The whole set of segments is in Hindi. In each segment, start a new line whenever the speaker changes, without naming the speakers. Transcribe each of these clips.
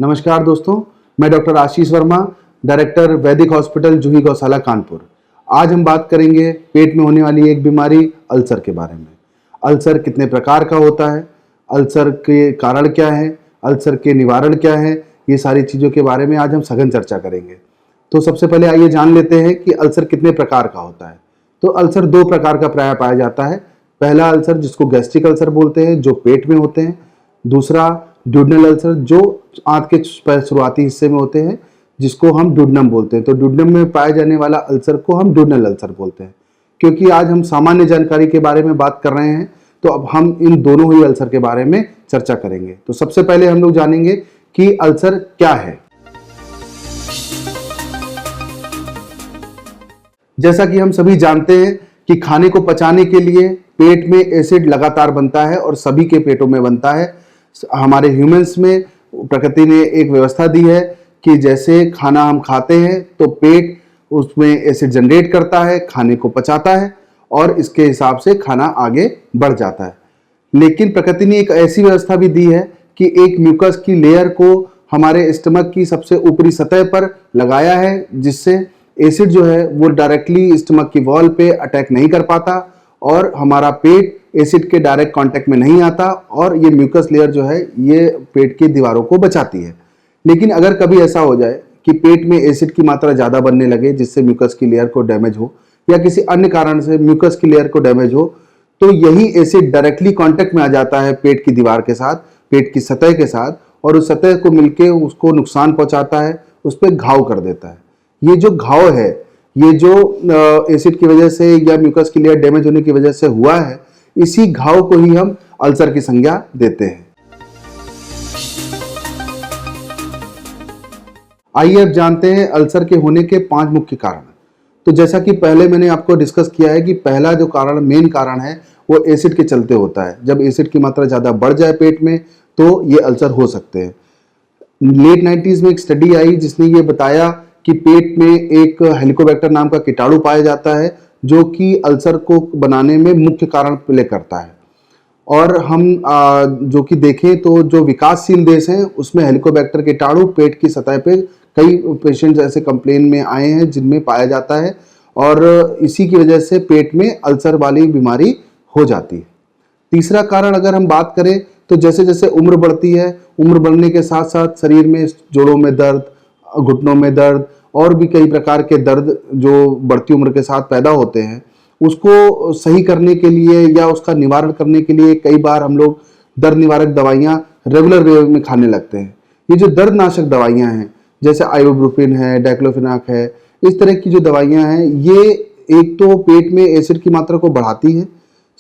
नमस्कार दोस्तों, मैं डॉक्टर आशीष वर्मा, डायरेक्टर वैदिक हॉस्पिटल जूही गौशाला कानपुर। आज हम बात करेंगे पेट में होने वाली एक बीमारी अल्सर के बारे में। अल्सर कितने प्रकार का होता है, अल्सर के कारण क्या है, अल्सर के निवारण क्या है, ये सारी चीज़ों के बारे में आज हम सघन चर्चा करेंगे। तो सबसे पहले आइए जान लेते हैं कि अल्सर कितने प्रकार का होता है। तो अल्सर दो प्रकार का प्रायः पाया जाता है। पहला अल्सर जिसको गैस्ट्रिक अल्सर बोलते हैं, जो पेट में होते हैं। दूसरा ड्यूडेनल अल्सर, जो आंत के शुरुआती हिस्से में होते हैं, जिसको हम ड्यूडेनम बोलते हैं। तो ड्यूडेनम में पाए जाने वाला अल्सर को हम ड्यूडेनल अल्सर बोलते हैं। क्योंकि आज हम सामान्य जानकारी के बारे में बात कर रहे हैं, तो अब हम इन दोनों ही अल्सर के बारे में चर्चा करेंगे। तो सबसे पहले हम लोग जानेंगे कि अल्सर क्या है। जैसा कि हम सभी जानते हैं कि खाने को पचाने के लिए पेट में एसिड लगातार बनता है और सभी के पेटों में बनता है। हमारे ह्यूमंस में प्रकृति ने एक व्यवस्था दी है कि जैसे खाना हम खाते हैं तो पेट उसमें एसिड जनरेट करता है, खाने को पचाता है और इसके हिसाब से खाना आगे बढ़ जाता है। लेकिन प्रकृति ने एक ऐसी व्यवस्था भी दी है कि एक म्यूकस की लेयर को हमारे स्टमक की सबसे ऊपरी सतह पर लगाया है, जिससे एसिड जो है वो डायरेक्टली स्टमक की वॉल पे अटैक नहीं कर पाता और हमारा पेट एसिड के डायरेक्ट कांटेक्ट में नहीं आता और ये म्यूकस लेयर जो है ये पेट की दीवारों को बचाती है। लेकिन अगर कभी ऐसा हो जाए कि पेट में एसिड की मात्रा ज़्यादा बनने लगे, जिससे म्यूकस की लेयर को डैमेज हो या किसी अन्य कारण से म्यूकस की लेयर को डैमेज हो, तो यही एसिड डायरेक्टली कांटेक्ट में आ जाता है पेट की दीवार के साथ, पेट की सतह के साथ, और उस सतह को मिलके उसको नुकसान पहुंचाता है, उस पर घाव कर देता है। ये जो घाव है, ये जो एसिड की वजह से या म्यूकस की लेयर डैमेज होने की वजह से हुआ है, इसी घाव को ही हम अल्सर की संज्ञा देते हैं। आइए अब जानते हैं अल्सर के होने के 5 मुख्य कारण। तो जैसा कि पहले मैंने आपको डिस्कस किया है कि पहला जो कारण, मेन कारण है, वो एसिड के चलते होता है। जब एसिड की मात्रा ज़्यादा बढ़ जाए पेट में तो ये अल्सर हो सकते हैं। लेट 90s में एक स्टडी आई जिसने ये बताया कि पेट में एक हेलिकोबैक्टर नाम का कीटाणु पाया जाता है, जो कि अल्सर को बनाने में मुख्य कारण प्ले करता है। और हम जो कि देखें तो जो विकासशील देश हैं उसमें हेलिकोबैक्टर कीटाणु पेट की सतह पे कई पेशेंट्स ऐसे कंप्लेन में आए हैं जिनमें पाया जाता है, और इसी की वजह से पेट में अल्सर वाली बीमारी हो जाती है। तीसरा कारण अगर हम बात करें तो जैसे जैसे उम्र बढ़ती है, उम्र बढ़ने के साथ साथ शरीर में जोड़ों में दर्द, घुटनों में दर्द और भी कई प्रकार के दर्द जो बढ़ती उम्र के साथ पैदा होते हैं, उसको सही करने के लिए या उसका निवारण करने के लिए कई बार हम लोग दर्द निवारक दवाइयाँ रेगुलर वे में खाने लगते हैं। ये जो दर्दनाशक दवाइयाँ हैं, जैसे आइबुप्रोफेन है, डाइक्लोफेनाक है, इस तरह की जो दवाइयाँ हैं, ये एक तो पेट में एसिड की मात्रा को बढ़ाती है,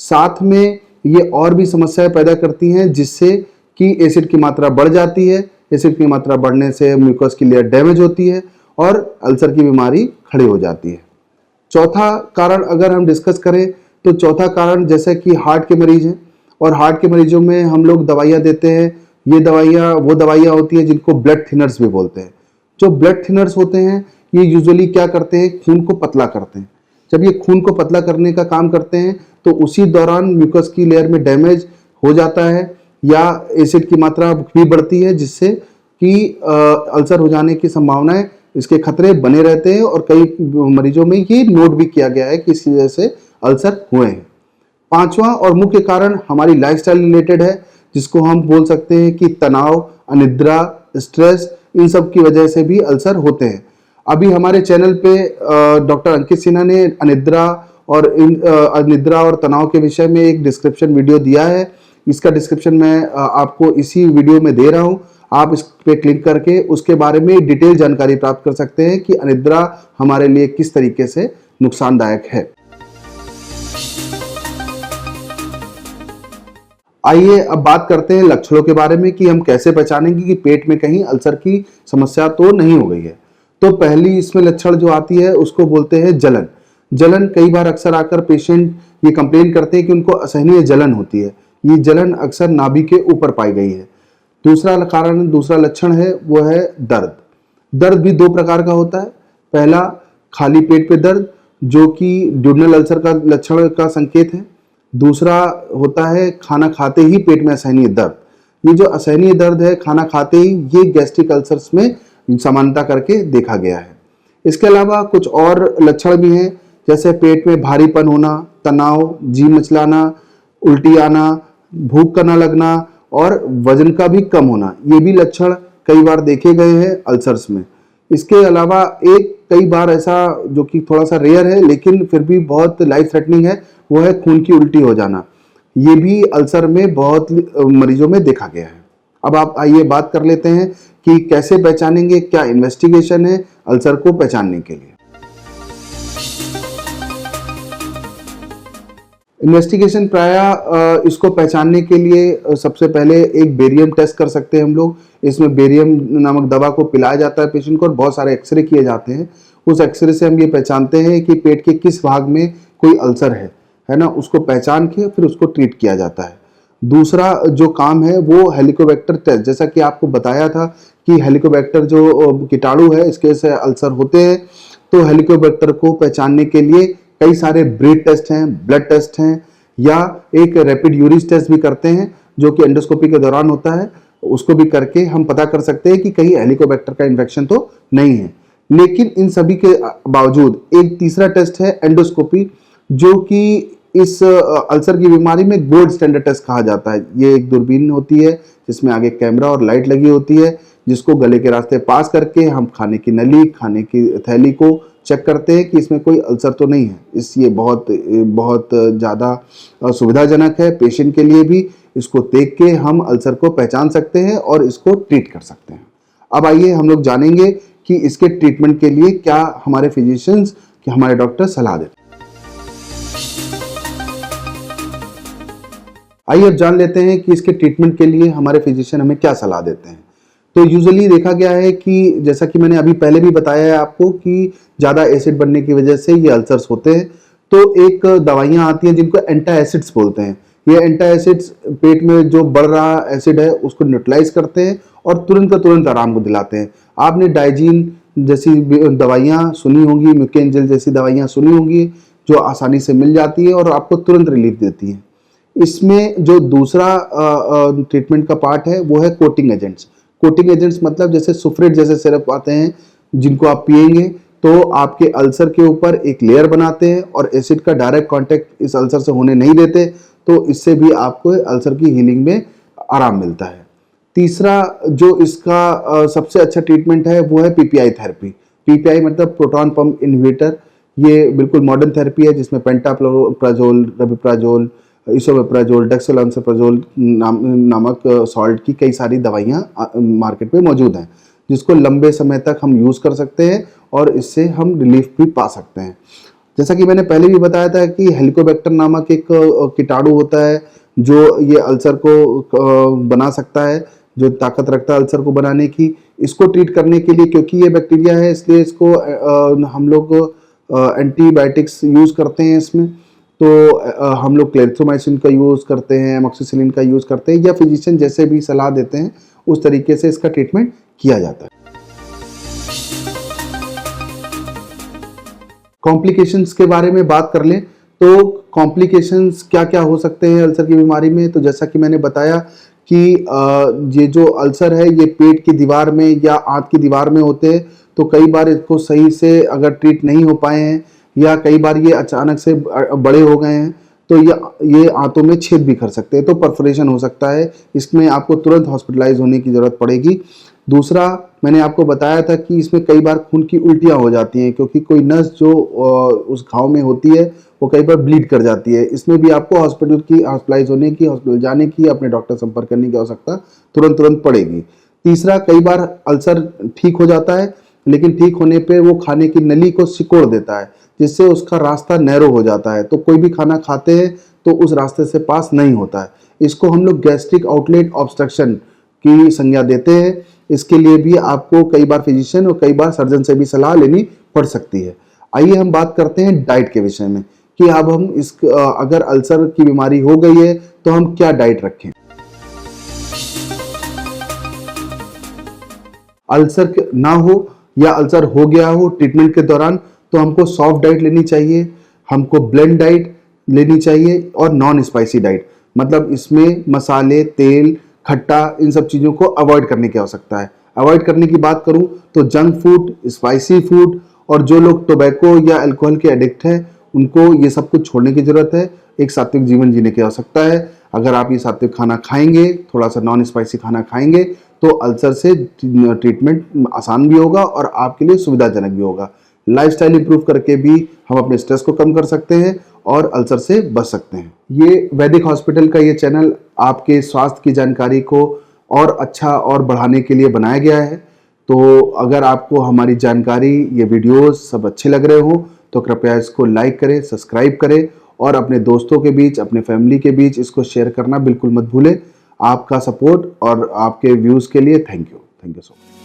साथ में ये और भी समस्याएं पैदा करती हैं, जिससे कि एसिड की मात्रा बढ़ जाती है। एसिड की मात्रा बढ़ने से म्यूकस की लेयर डैमेज होती है और अल्सर की बीमारी खड़ी हो जाती है। चौथा कारण अगर हम डिस्कस करें तो चौथा कारण जैसे कि हार्ट के मरीज हैं, और हार्ट के मरीजों में हम लोग दवाइयाँ देते हैं। ये दवाइयाँ वो दवाइयाँ होती हैं जिनको ब्लड थिनर्स भी बोलते हैं। जो ब्लड थिनर्स होते हैं ये यूजुअली क्या करते हैं, खून को पतला करते हैं। जब ये खून को पतला करने का काम करते हैं तो उसी दौरान म्यूकस की लेयर में डैमेज हो जाता है या एसिड की मात्रा भी बढ़ती है, जिससे कि अल्सर हो जाने की संभावनाएं, इसके खतरे बने रहते हैं, और कई मरीजों में ये नोट भी किया गया है कि इस वजह से अल्सर हुए हैं। पांचवा और मुख्य कारण हमारी लाइफस्टाइल रिलेटेड है, जिसको हम बोल सकते हैं कि तनाव, अनिद्रा, स्ट्रेस, इन सब की वजह से भी अल्सर होते हैं। अभी हमारे चैनल पे डॉक्टर अंकित सिन्हा ने अनिद्रा और तनाव के विषय में एक डिस्क्रिप्शन वीडियो दिया है। इसका डिस्क्रिप्शन मैं आपको इसी वीडियो में दे रहा हूँ। आप इस पे क्लिक करके उसके बारे में डिटेल जानकारी प्राप्त कर सकते हैं कि अनिद्रा हमारे लिए किस तरीके से नुकसानदायक है। आइए अब बात करते हैं लक्षणों के बारे में कि हम कैसे पहचानेंगे कि पेट में कहीं अल्सर की समस्या तो नहीं हो गई है। तो पहली इसमें लक्षण जो आती है उसको बोलते हैं जलन। जलन कई बार अक्सर आकर पेशेंट ये कंप्लेन करते हैं कि उनको असहनीय जलन होती है। ये जलन अक्सर नाभि के ऊपर पाई गई है। दूसरा लक्षण है वो है दर्द। दर्द भी 2 प्रकार का होता है। पहला खाली पेट पे दर्द, जो कि ड्यूडेनल अल्सर का लक्षण का संकेत है। दूसरा होता है खाना खाते ही पेट में असहनीय दर्द। ये जो असहनीय दर्द है खाना खाते ही, ये गैस्ट्रिक अल्सर्स में समानता करके देखा गया है। इसके अलावा कुछ और लक्षण भी हैं, जैसे पेट में भारीपन होना, तनाव, जी मचलाना, उल्टी आना, भूख का ना लगना और वजन का भी कम होना, ये भी लक्षण कई बार देखे गए हैं अल्सर्स में। इसके अलावा एक कई बार ऐसा जो कि थोड़ा सा रेयर है लेकिन फिर भी बहुत लाइफ थ्रेटनिंग है, वो है खून की उल्टी हो जाना। ये भी अल्सर में बहुत मरीजों में देखा गया है। अब आप आइए बात कर लेते हैं कि कैसे पहचानेंगे, क्या इन्वेस्टिगेशन है अल्सर को पहचानने के लिए। इन्वेस्टिगेशन प्रायः इसको पहचानने के लिए सबसे पहले एक बेरियम टेस्ट कर सकते हैं हम लोग। इसमें बेरियम नामक दवा को पिलाया जाता है पेशेंट को और बहुत सारे एक्सरे किए जाते हैं। उस एक्सरे से हम ये पहचानते हैं कि पेट के किस भाग में कोई अल्सर है ना, उसको पहचान के फिर उसको ट्रीट किया जाता है। दूसरा जो काम है वो हेलिकोबैक्टर टेस्ट, जैसा कि आपको बताया था कि हेलिकोबैक्टर जो कीटाणु है इसके से अल्सर होते हैं, तो हेलिकोबैक्टर को पहचानने के लिए कई सारे ब्रीड टेस्ट हैं, ब्लड टेस्ट हैं, या एक रैपिड यूरिन टेस्ट भी करते हैं जो कि एंडोस्कोपी के दौरान होता है। उसको भी करके हम पता कर सकते हैं कि कहीं हेलिकोबैक्टर का इन्फेक्शन तो नहीं है। लेकिन इन सभी के बावजूद एक तीसरा टेस्ट है एंडोस्कोपी, जो कि इस अल्सर की बीमारी में गोल्ड स्टैंडर्ड टेस्ट कहा जाता है। ये एक दूरबीन होती है जिसमें आगे कैमरा और लाइट लगी होती है, जिसको गले के रास्ते पास करके हम खाने की नली, खाने की थैली को चेक करते हैं कि इसमें कोई अल्सर तो नहीं है। ये बहुत ज़्यादा सुविधाजनक है पेशेंट के लिए भी। इसको देख के हम अल्सर को पहचान सकते हैं और इसको ट्रीट कर सकते हैं। अब आइए हम लोग जानेंगे कि इसके ट्रीटमेंट के लिए क्या हमारे फिजिशियंस, हमारे डॉक्टर सलाह देते हैं। आइए अब जान लेते हैं कि इसके ट्रीटमेंट के लिए हमारे फिजिशियन हमें क्या सलाह देते हैं। तो यूजुअली देखा गया है कि जैसा कि मैंने अभी पहले भी बताया है आपको कि ज़्यादा एसिड बनने की वजह से ये अल्सर्स होते हैं। तो एक दवाइयाँ आती हैं जिनको एंटी एसिड्स बोलते हैं। ये एंटी एसिड्स पेट में जो बढ़ रहा एसिड है उसको न्यूट्रलाइज करते हैं और तुरंत का तुरंत आराम को दिलाते हैं। आपने डाइजीन जैसी दवाइयाँ सुनी होंगी, म्यूकेंजल जैसी दवाइयाँ सुनी होंगी, जो आसानी से मिल जाती है और आपको तुरंत रिलीफ देती हैं। इसमें जो दूसरा ट्रीटमेंट का पार्ट है वो है कोटिंग एजेंट्स। कोटिंग एजेंट्स मतलब जैसे सुफ्रेट जैसे सिरप आते हैं जिनको आप पिएंगे तो आपके अल्सर के ऊपर एक लेयर बनाते हैं और एसिड का डायरेक्ट कांटेक्ट इस अल्सर से होने नहीं देते, तो इससे भी आपको अल्सर की हीलिंग में आराम मिलता है। तीसरा जो इसका सबसे अच्छा ट्रीटमेंट है वो है पीपीआई थेरेपी। पीपीआई मतलब प्रोटॉन पंप इनहिबिटर। ये बिल्कुल मॉडर्न थेरेपी है जिसमें पेंटाप्राजोल, रबिप्राजोल, इसोमेप्राजोल, डेक्सामेथासोन नामक सॉल्ट की कई सारी दवाइयाँ मार्केट में मौजूद हैं, जिसको लंबे समय तक हम यूज़ कर सकते हैं और इससे हम रिलीफ भी पा सकते हैं। जैसा कि मैंने पहले भी बताया था कि हेलिकोबैक्टर नामक एक कीटाणु होता है जो ये अल्सर को बना सकता है, जो ताकत रखता है अल्सर को बनाने की। इसको ट्रीट करने के लिए, क्योंकि ये बैक्टीरिया है इसलिए इसको हम लोग एंटीबायोटिक्स यूज़ करते हैं इसमें। तो हम लोग क्लेरिथ्रोमाइसिन का यूज़ करते हैं, एमोक्सिसिलिन का यूज़ करते हैं, या फिजिशियन जैसे भी सलाह देते हैं उस तरीके से इसका ट्रीटमेंट किया जाता है। कॉम्प्लिकेशंस के बारे में बात कर लें तो कॉम्प्लिकेशंस क्या क्या हो सकते हैं अल्सर की बीमारी में। तो जैसा कि मैंने बताया कि ये जो अल्सर है ये पेट की दीवार में या आंत की दीवार में होते हैं, तो कई बार इसको सही से अगर ट्रीट नहीं हो पाए हैं या कई बार ये अचानक से बड़े हो गए हैं तो ये आंतों में छेद भी कर सकते हैं, तो परफोरेशन हो सकता है। इसमें आपको तुरंत हॉस्पिटलाइज होने की ज़रूरत पड़ेगी। दूसरा, मैंने आपको बताया था कि इसमें कई बार खून की उल्टियाँ हो जाती हैं, क्योंकि कोई नस जो उस घाव में होती है वो कई बार ब्लीड कर जाती है। इसमें भी आपको हॉस्पिटलाइज होने की, हॉस्पिटल जाने की, अपने डॉक्टर संपर्क करने की आवश्यकता तुरंत पड़ेगी। तीसरा, कई बार अल्सर ठीक हो जाता है लेकिन ठीक होने पे वो खाने की नली को सिकोड़ देता है, जिससे उसका रास्ता नैरो हो जाता है, तो कोई भी खाना खाते हैं तो उस रास्ते से पास नहीं होता है। इसको हम लोग गैस्ट्रिक आउटलेट ऑब्स्ट्रक्शन की संज्ञा देते हैं। इसके लिए भी आपको कई बार फिजिशियन और कई बार सर्जन से भी सलाह लेनी पड़ सकती है। आइए हम बात करते हैं डाइट के विषय में कि अब हम अगर अल्सर की बीमारी हो गई है तो हम क्या डाइट रखें। अल्सर ना हो या अल्सर हो गया हो ट्रीटमेंट के दौरान, तो हमको सॉफ्ट डाइट लेनी चाहिए। हमको ब्लेंड डाइट लेनी चाहिए और नॉन स्पाइसी डाइट, मतलब इसमें मसाले, तेल, खट्टा, इन सब चीज़ों को अवॉइड करने की आवश्यकता है। अवॉइड करने की बात करूं तो जंक फूड, स्पाइसी फूड, और जो लोग टोबैको या अल्कोहल के एडिक्ट हैं उनको ये सब कुछ छोड़ने की जरूरत है। एक सात्विक जीवन जीने की आवश्यकता है। अगर आप ये सात्विक खाना खाएंगे, थोड़ा सा नॉन स्पाइसी खाना खाएंगे, तो अल्सर से ट्रीटमेंट आसान भी होगा और आपके लिए सुविधाजनक भी होगा। लाइफस्टाइल इंप्रूव करके भी हम अपने स्ट्रेस को कम कर सकते हैं और अल्सर से बच सकते हैं। ये वैदिक हॉस्पिटल का ये चैनल आपके स्वास्थ्य की जानकारी को और अच्छा और बढ़ाने के लिए बनाया गया है। तो अगर आपको हमारी जानकारी, ये वीडियोस सब अच्छे लग रहे हो तो कृपया इसको लाइक करें, सब्सक्राइब करें और अपने दोस्तों के बीच, अपने फैमिली के बीच इसको शेयर करना बिल्कुल मत भूलें। आपका सपोर्ट और आपके व्यूज़ के लिए थैंक यू सो मच।